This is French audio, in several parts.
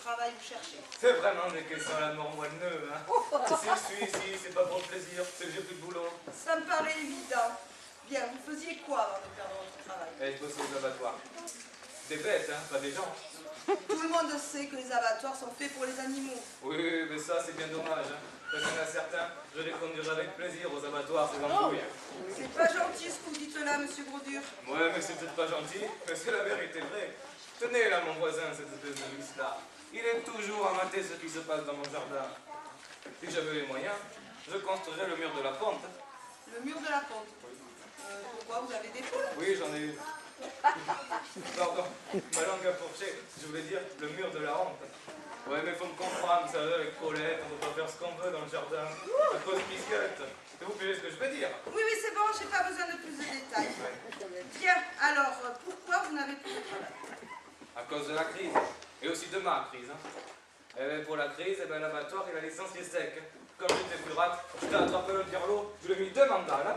travail vous cherchez? C'est vraiment des questions à la mort moelleux, hein. Si je suis ici, c'est pas pour le plaisir, c'est que j'ai plus de boulot. Ça me paraît évident. Bien, vous faisiez quoi avant de perdre votre travail? Et je bosse aux abattoirs. Des bêtes, hein, pas des gens. Tout le monde sait que les abattoirs sont faits pour les animaux. Oui, mais ça, c'est bien dommage, hein. Parce qu'il y en a certains, je les conduirai avec plaisir aux abattoirs, ces embrouilles. C'est pas gentil ce que vous dites là, monsieur Gros-Dur. Ouais, mais c'est peut-être pas gentil, mais c'est la vérité vraie. Tenez là, mon voisin, cette espèce de lisse-là. Il est toujours à mater ce qui se passe dans mon jardin. Si j'avais les moyens, je construirais le mur de la pente. Le mur de la pente. Pourquoi vous avez des poules? Oui, j'en ai eu. Pardon, ma langue a fourché. Je voulais dire le mur de la honte. Ouais, mais faut me comprendre, vous savez, avec Colette, on ne peut pas faire ce qu'on veut dans le jardin. À cause de biscotte. Vous payez ce que je veux dire? Oui, oui, c'est bon, j'ai pas besoin de plus de détails. Bien, alors, pourquoi vous n'avez plus de travail? À cause de la crise. Et aussi de ma crise. Hein. Et pour la crise, eh ben, l'abattoir, il a licencié sec. Comme j'étais pirate, je t'ai attrapé le diarlo, je lui ai mis 2 mandats, là.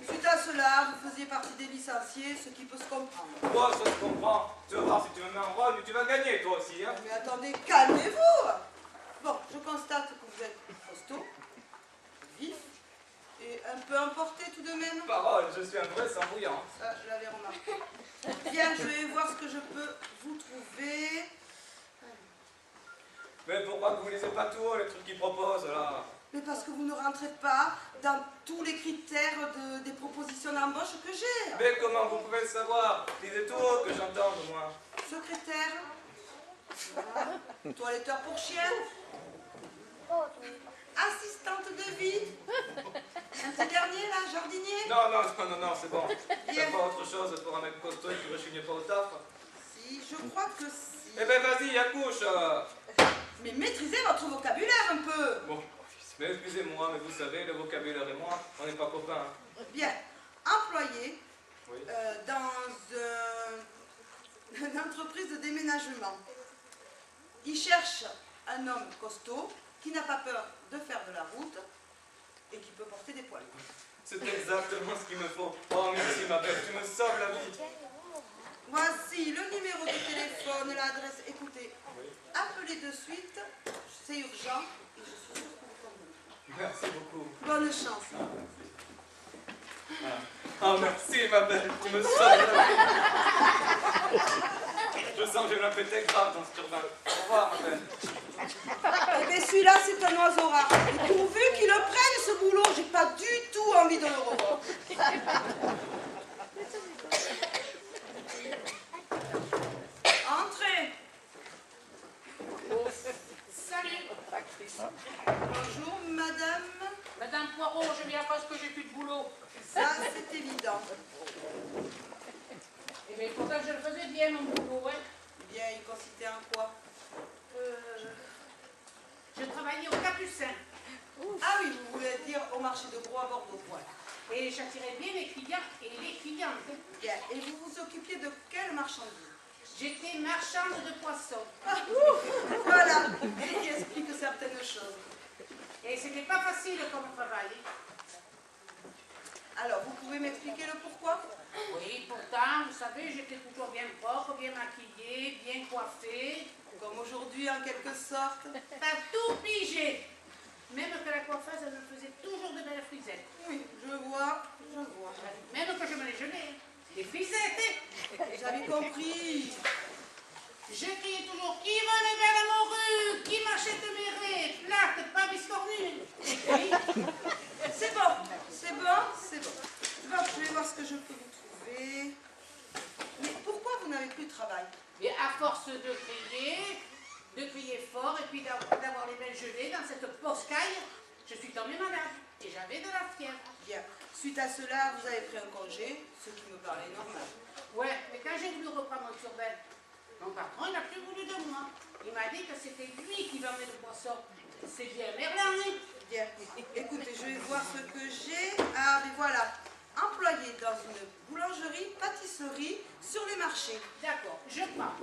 Suite à cela, vous faisiez partie des licenciés, ce qui peut se comprendre. Moi, ça se comprend. Tu vas voir si tu me mets en rôle, tu vas gagner, toi aussi, hein. Mais attendez, calmez-vous! Bon, je constate que vous êtes costaud, vif et un peu emporté tout de même. Parole, je suis un vrai sang bouillant. Ça, je l'avais remarqué. Bien, je vais voir ce que je peux vous trouver. Mais pourquoi vous ne lisez pas tout haut, les trucs qu'ils proposent, là? Mais parce que vous ne rentrez pas dans tous les critères des propositions d'embauche que j'ai. Mais comment vous pouvez le savoir? Lisez tout haut, que j'entende, au moins. Secrétaire, toiletteur pour chien, assistante de vie, un petit dernier là, jardinier. Non, c'est bon. Bien. T'as pas autre chose pour un mec costaud qui rechigne pas au taf? Si, je crois que si. Eh ben vas-y, accouche. Mais maîtrisez votre vocabulaire un peu. Bon, mais excusez-moi, mais vous savez, le vocabulaire et moi, on n'est pas copains. Hein. Bien, employé Oui. dans une entreprise de déménagement. Il cherche un homme costaud qui n'a pas peur de faire de la route et qui peut porter des poils. C'est exactement ce qu'il me faut. Oh merci ma belle, tu me sauves la vie. Voici le numéro de téléphone, l'adresse. Écoutez, appelez de suite, c'est urgent et je suis sûre que vous tomberez. Merci beaucoup. Bonne chance. Oh merci ma belle, tu me sauves la vie. Je sens que j'ai la pété grave dans ce turbin. Au revoir ma belle. Eh bien celui-là c'est un oiseau rare. Et pourvu qu'il le prenne ce boulot, j'ai pas du tout envie de le revoir. Entrez. Salut. Bonjour madame. Madame Poirot, je viens parce que j'ai plus de boulot. Ça c'est évident. Eh bien, pourtant je le faisais bien mon boulot, ouais. Bien, il consistait en quoi? Je travaillais au Capucin. Ah oui, vous voulez dire au marché de gros à Bordeaux. Voilà. Et j'attirais bien les clients et les clientes. Bien, et vous vous occupiez de quelle marchandise? J'étais marchande de poissons. Ah, voilà, ce qui explique certaines choses. Et c'était pas facile comme travail. Alors, vous pouvez m'expliquer le pourquoi? Oui, pourtant, vous savez, j'étais toujours bien propre, bien maquillée, bien coiffée. Comme aujourd'hui, en quelque sorte. T'as tout pigé. Même que la coiffeuse, elle me faisait toujours de belles frisettes. Oui, je vois, je vois. Même que je me les gelais. Des frisettes, hein. J'avais compris. Je criais toujours qui veut les belles morues, qui m'achète mes raies, plates, pas biscornues. Et puis, C'est bon, c'est bon, c'est bon. Bon, je vais voir ce que je peux vous trouver. Mais pourquoi vous n'avez plus de travail? mais à force de crier fort et puis d'avoir les belles gelées dans cette poscaille, je suis tombée malade et j'avais de la fièvre. Bien. Suite à cela, vous avez pris un congé, ce qui me paraît normal. Ouais, mais quand j'ai voulu reprendre mon turbin, mon patron, il n'a plus voulu de moi. Il m'a dit que c'était lui qui vendait le poisson. C'est bien Merlin, hein. Bien. Écoutez, je vais voir ce que j'ai. Ah, mais voilà. Employé dans une boulangerie, pâtisserie, sur les marchés. D'accord, je pars.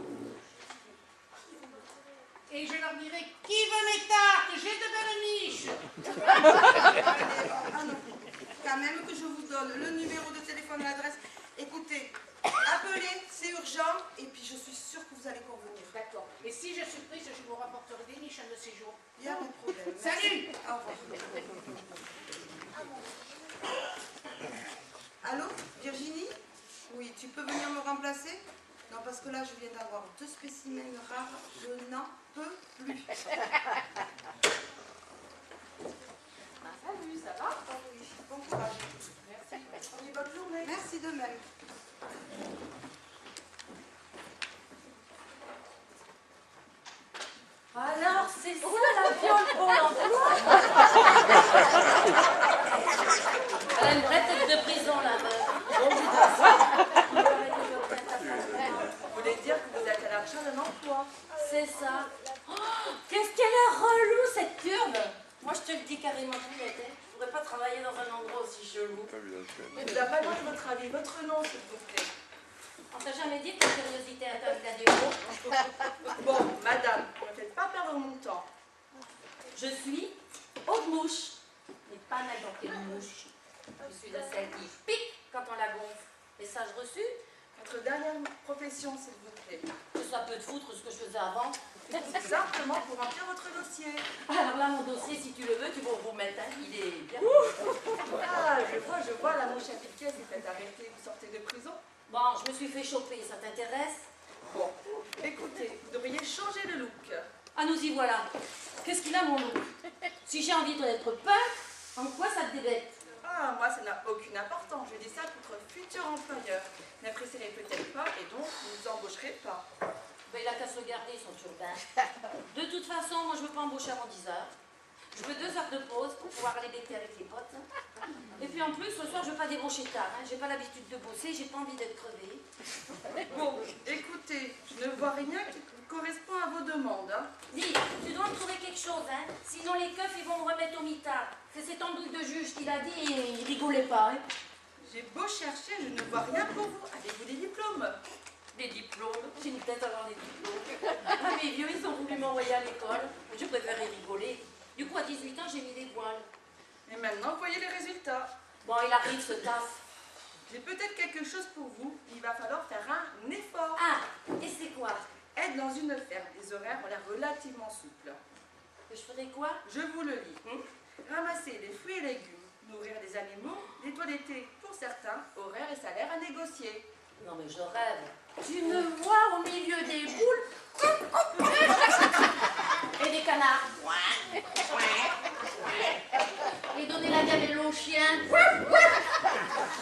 Et je leur dirai, qui veut mes tartes? J'ai de belles miches. Ah non, quand même que je vous donne le numéro de téléphone, l'adresse. Écoutez, Appelez, c'est urgent, et puis je suis sûre que vous allez convenir. D'accord. Et si je suis prise, je vous rapporterai des niches de séjour. Il n'y a pas de problème. Salut! Au revoir. Allô, Virginie? Oui, tu peux venir me remplacer? Non, parce que là, je viens d'avoir 2 spécimens rares. Je n'en peux plus. Salut, ça va? Oh oui, bon courage. Merci. Et bonne journée. Merci de même. Alors, c'est ça la viole pour l'emploi? Elle a une vraie tête de prison, la meuf. Vous voulez dire que vous êtes à la recherche d'un emploi? C'est ça. Oh, qu'est-ce qu'elle est relou, cette turbe. Moi, je te le dis carrément, je ne pourrais pas travailler dans un endroit aussi chelou. Vous n'avez pas demandé votre avis, votre nom, s'il vous plaît. On t'a jamais dit que ta curiosité atteint la déo? Bon, madame, ne me faites pas perdre mon temps. Je suis Aude Mouche, mais pas n'importe quelle mouche. Je suis de celle qui pique quand on la gonfle. Message reçu? Votre dernière profession, s'il vous plaît. Que ça peut te foutre ce que je faisais avant. Simplement pour remplir votre dossier. Alors là, mon dossier, si tu le veux, tu vas vous mettre, hein, il est bien. Ah, je vois, la mouche à piquet s'est fait arrêter. Vous sortez de prison? Bon, je me suis fait choper, ça t'intéresse? Bon, écoutez, vous devriez changer de look. Ah, nous y voilà. Qu'est-ce qu'il a, mon look? Si j'ai envie d'être peur, en quoi ça te débête? Ah, moi, ça n'a aucune importance. Je dis ça pour votre futur employeur. N'apprécierez peut-être pas et donc vous ne vous embaucherez pas. Ben, il a qu'à se le garder, son turbin. De toute façon, moi, je veux pas embaucher avant 10 heures. Je veux 2 heures de pause pour pouvoir aller bêter avec les potes. Et puis en plus, ce soir, je veux pas débaucher tard. Hein. J'ai pas l'habitude de bosser, j'ai pas envie d'être crevée. Bon, écoutez, je ne vois rien qui correspond à vos demandes. Hein. Dis, tu dois me trouver quelque chose, hein. Sinon, les keufs, ils vont me remettre au mitard. C'est cet andouille de juge qui l'a dit et il rigolait pas, hein. J'ai beau chercher, je ne vois rien pour vous. Avez-vous des diplômes? Des diplômes, j'ai une tête à avoir des diplômes. Ah, mes vieux, ils ont voulu m'envoyer à l'école. Je préférais rigoler. Du coup, à 18 ans, j'ai mis des voiles. Et maintenant, voyez les résultats. Bon, il arrive ce taf. J'ai peut-être quelque chose pour vous. Il va falloir faire un effort. Ah, et c'est quoi? Être dans une ferme. Les horaires ont l'air relativement souples. Je ferais quoi? Je vous le lis. Ramasser les fruits et légumes, nourrir les animaux, les toiletter pour certains, horaires et salaires à négocier. Non mais je rêve. Tu me vois au milieu des poules et des canards. Et donner la gamelle aux chiens.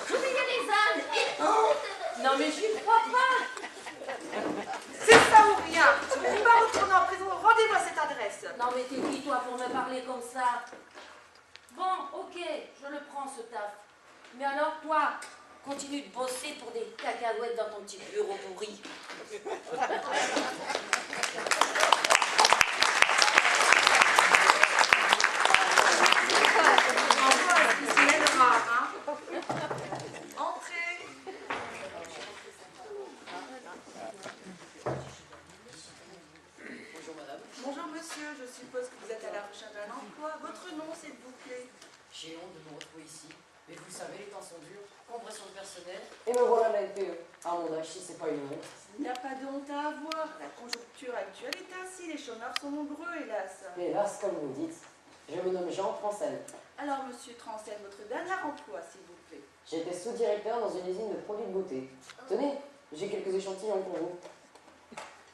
Surveiller les ânes. Non mais j'y crois pas. C'est ça ou rien. Je ne vais pas retourner en prison. Rendez-moi cette adresse. Non mais t'es qui toi pour me parler comme ça? Bon, ok, je le prends ce taf. Mais alors toi, continue de bosser pour des cacahuètes dans ton petit bureau pourri. Encore un spécimen rare, hein. Entrez. Bonjour madame. Bonjour monsieur, je suppose que vous êtes à la recherche d'un emploi. Votre nom, s'il vous plaît. J'ai honte de me retrouver ici, mais vous savez, les temps sont durs, compression de personnel. Et me voilà la LPE. À mon âge, si c'est pas une honte. Il n'y a pas de honte à avoir. La conjoncture actuelle est ainsi. Les chômeurs sont nombreux, hélas. Hélas, comme vous dites, je me nomme Jean Francel. Alors, monsieur Trancel, votre dernier emploi, s'il vous plaît. J'étais sous-directeur dans une usine de produits de beauté. Tenez, j'ai quelques échantillons pour vous.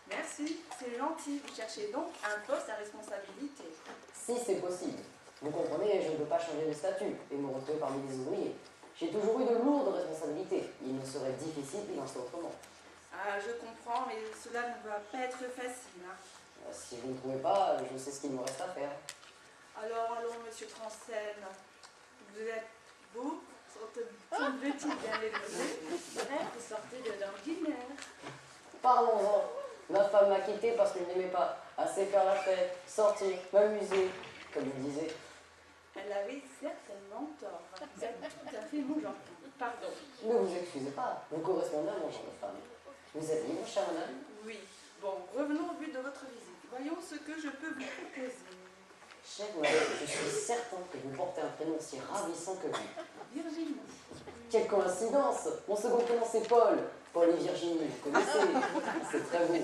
Merci, c'est gentil. Vous cherchez donc un poste à responsabilité. Si c'est possible. Vous comprenez, je ne peux pas changer de statut et me retrouver parmi les ouvriers. J'ai toujours eu de lourdes responsabilités. Il me serait difficile d'y lancer autrement. Ah, je comprends, mais cela ne va pas être facile. Hein. Si vous ne trouvez pas, je sais ce qu'il me reste à faire. Alors, allons, monsieur Trancel. Vous êtes beau, semble-t-il bien élevé. Bref, vous sortez de l'ordinaire. Parlons-en. Ma femme m'a quitté parce qu'elle n'aimait pas assez faire la fête, sortir, m'amuser, comme il disait. Elle avait certainement tort. Vous êtes tout à fait moulant. Pardon. Ne vous excusez pas, vous correspondez à mon genre de femme. Vous êtes libre, chère madame? Oui. Bon, revenons au but de votre visite. Voyons ce que je peux vous proposer. Chère madame, je suis certain que vous portez un prénom aussi ravissant que vous. Virginie. Quelle coïncidence! Mon second prénom c'est Paul. Paul et Virginie, vous connaissez. C'est très beau.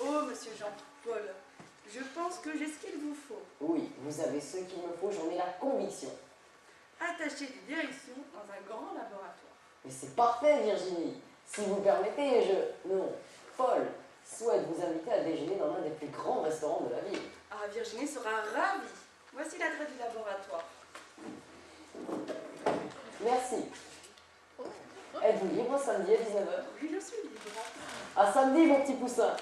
Oh, monsieur Jean-Paul, je pense que j'ai ce qu'il vous faut. Oui, vous avez ce qu'il me faut, j'en ai la conviction. Attaché de direction dans un grand laboratoire. Mais c'est parfait, Virginie. Si vous permettez, Non, Paul souhaite vous inviter à déjeuner dans l'un des plus grands restaurants de la ville. Ah, Virginie sera ravie. Voici l'adresse du laboratoire. Merci. Êtes-vous libre samedi à 19h? Oui, je suis libre. À samedi, mon petit poussin.